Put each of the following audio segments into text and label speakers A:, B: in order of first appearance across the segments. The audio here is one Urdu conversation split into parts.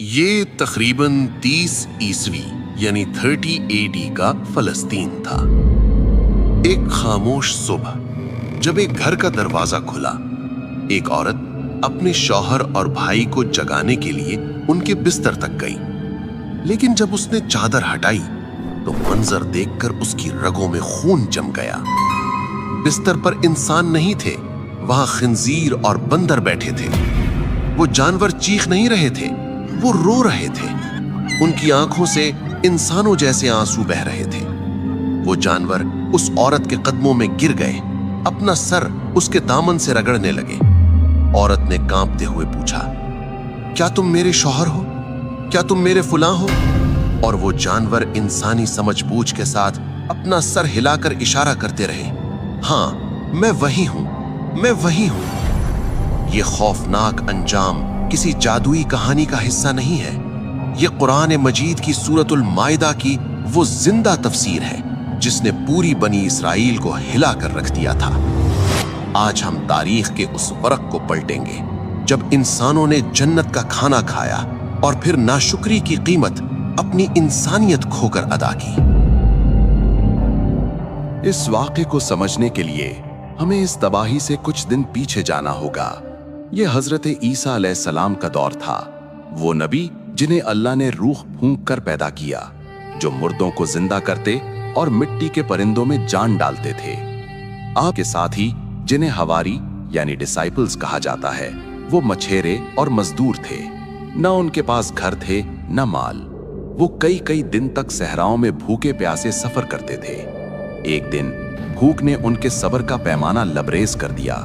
A: یہ تقریباً 30 عیسوی یعنی 30 AD کا فلسطین تھا۔ ایک خاموش صبح جب ایک گھر کا دروازہ کھلا، ایک عورت اپنے شوہر اور بھائی کو جگانے کے لیے ان کے بستر تک گئی، لیکن جب اس نے چادر ہٹائی تو منظر دیکھ کر اس کی رگوں میں خون جم گیا۔ بستر پر انسان نہیں تھے، وہاں خنزیر اور بندر بیٹھے تھے۔ وہ جانور چیخ نہیں رہے تھے، وہ رو رہے تھے۔ ان کی آنکھوں سے انسانوں جیسے آنسو بہہ رہے تھے۔ وہ جانور اس عورت کے قدموں میں گر گئے، اپنا سر اس کے دامن سے رگڑنے لگے۔ عورت نے کانپتے ہوئے پوچھا، کیا تم میرے شوہر ہو؟ کیا تم میرے فلاں ہو؟ اور وہ جانور انسانی سمجھ بوجھ کے ساتھ اپنا سر ہلا کر اشارہ کرتے رہے، ہاں میں وہی ہوں، میں وہی ہوں۔ یہ خوفناک انجام کسی جادوئی کہانی کا حصہ نہیں ہے، یہ قرآن مجید کی سورۃ المائدہ کی وہ زندہ تفسیر ہے جس نے پوری بنی اسرائیل کو ہلا کر رکھ دیا تھا۔ آج ہم تاریخ کے اس ورق کو پلٹیں گے جب انسانوں نے جنت کا کھانا کھایا اور پھر ناشکری کی قیمت اپنی انسانیت کھو کر ادا کی۔
B: اس واقعے کو سمجھنے کے لیے ہمیں اس تباہی سے کچھ دن پیچھے جانا ہوگا۔ یہ حضرت عیسیٰ علیہ السلام کا دور تھا، وہ نبی جنہیں اللہ نے روح پھونک کر پیدا کیا، جو مردوں کو زندہ کرتے اور مٹی کے پرندوں میں جان ڈالتے تھے۔ آپ کے ساتھ ہی جنہیں حواری یعنی ڈسائپلز کہا جاتا ہے، وہ مچھیرے اور مزدور تھے، نہ ان کے پاس گھر تھے نہ مال۔ وہ کئی دن تک صحراؤں میں بھوکے پیاسے سفر کرتے تھے۔ ایک دن بھوک نے ان کے صبر کا پیمانہ لبریز کر دیا۔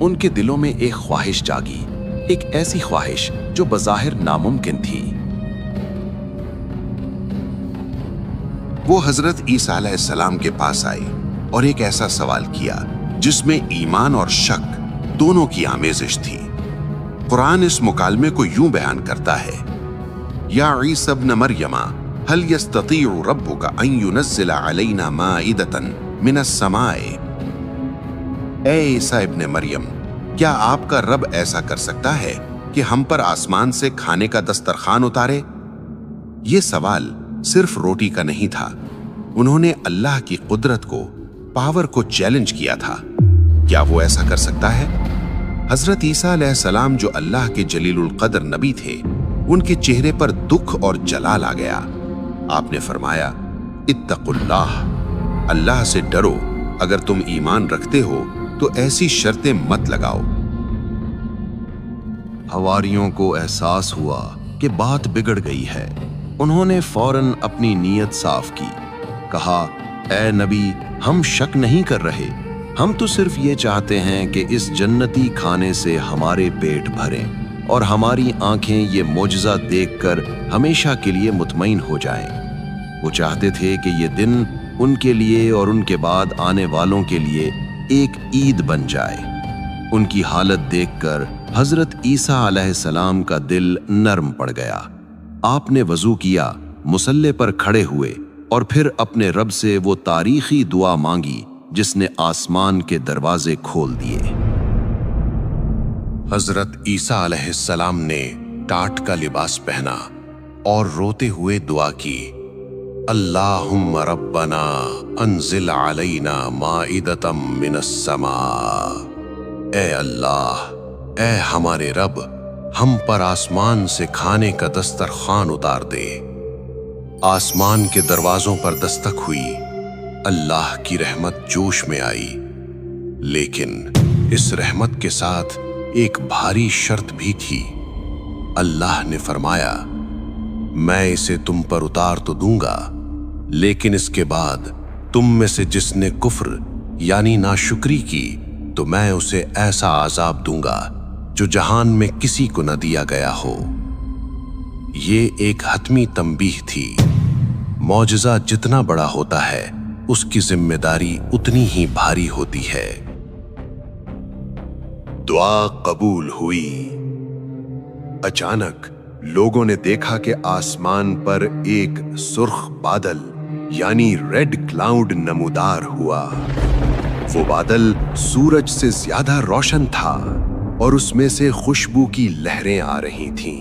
B: ان کے دلوں میں ایک خواہش جاگی، ایک ایسی خواہش جو بظاہر ناممکن تھی۔
C: وہ حضرت عیسیٰ علیہ السلام کے پاس آئے اور ایک ایسا سوال کیا جس میں ایمان اور شک دونوں کی آمیزش تھی۔ قرآن اس مکالمے کو یوں بیان کرتا ہے، یا عیسیٰ ابن مریم هل يستطيع ربك ان ينزل علينا مائدة من السماء؟ اے عیسیٰ ابن مریم، کیا آپ کا رب ایسا کر سکتا ہے کہ ہم پر آسمان سے کھانے کا دسترخوان اتارے؟ یہ سوال صرف روٹی کا نہیں تھا، انہوں نے اللہ کی قدرت کو، پاور کو چیلنج کیا تھا۔ کیا وہ ایسا کر سکتا ہے؟ حضرت عیسیٰ علیہ السلام جو اللہ کے جلیل القدر نبی تھے، ان کے چہرے پر دکھ اور جلال آ گیا۔ آپ نے فرمایا، اتقوا اللہ، اللہ سے ڈرو، اگر تم ایمان رکھتے ہو تو ایسی شرطیں مت لگاؤ۔
A: حواریوں کو احساس ہوا کہ بات بگڑ گئی ہے۔ انہوں نے فوراً اپنی نیت صاف کی، کہا، اے نبی، ہم شک نہیں کر رہے، ہم تو صرف یہ چاہتے ہیں کہ اس جنتی کھانے سے ہمارے پیٹ بھریں اور ہماری آنکھیں یہ معجزہ دیکھ کر ہمیشہ کے لیے مطمئن ہو جائیں۔ وہ چاہتے تھے کہ یہ دن ان کے لیے اور ان کے بعد آنے والوں کے لیے ایک عید بن جائے۔ ان کی حالت دیکھ کر حضرت عیسیٰ علیہ السلام کا دل نرم پڑ گیا۔ آپ نے وضو کیا، مصلی پر کھڑے ہوئے اور پھر اپنے رب سے وہ تاریخی دعا مانگی جس نے آسمان کے دروازے کھول دیے۔
C: حضرت عیسیٰ علیہ السلام نے ٹاٹ کا لباس پہنا اور روتے ہوئے دعا کی، اللہم ربنا انزل علینا مائدۃ من السماء۔ اے اللہ، اے ہمارے رب، ہم پر آسمان سے کھانے کا دسترخوان اتار دے۔ آسمان کے دروازوں پر دستک ہوئی، اللہ کی رحمت جوش میں آئی، لیکن اس رحمت کے ساتھ ایک بھاری شرط بھی تھی۔ اللہ نے فرمایا، میں اسے تم پر اتار تو دوں گا، لیکن اس کے بعد تم میں سے جس نے کفر یعنی ناشکری کی تو میں اسے ایسا عذاب دوں گا جو جہان میں کسی کو نہ دیا گیا ہو۔ یہ ایک حتمی تنبیہ تھی، معجزہ جتنا بڑا ہوتا ہے اس کی ذمہ داری اتنی ہی بھاری ہوتی ہے۔
B: دعا قبول ہوئی۔ اچانک لوگوں نے دیکھا کہ آسمان پر ایک سرخ بادل یعنی ریڈ کلاؤڈ نمودار ہوا۔ وہ بادل سورج سے زیادہ روشن تھا اور اس میں سے خوشبو کی لہریں آ رہی تھیں۔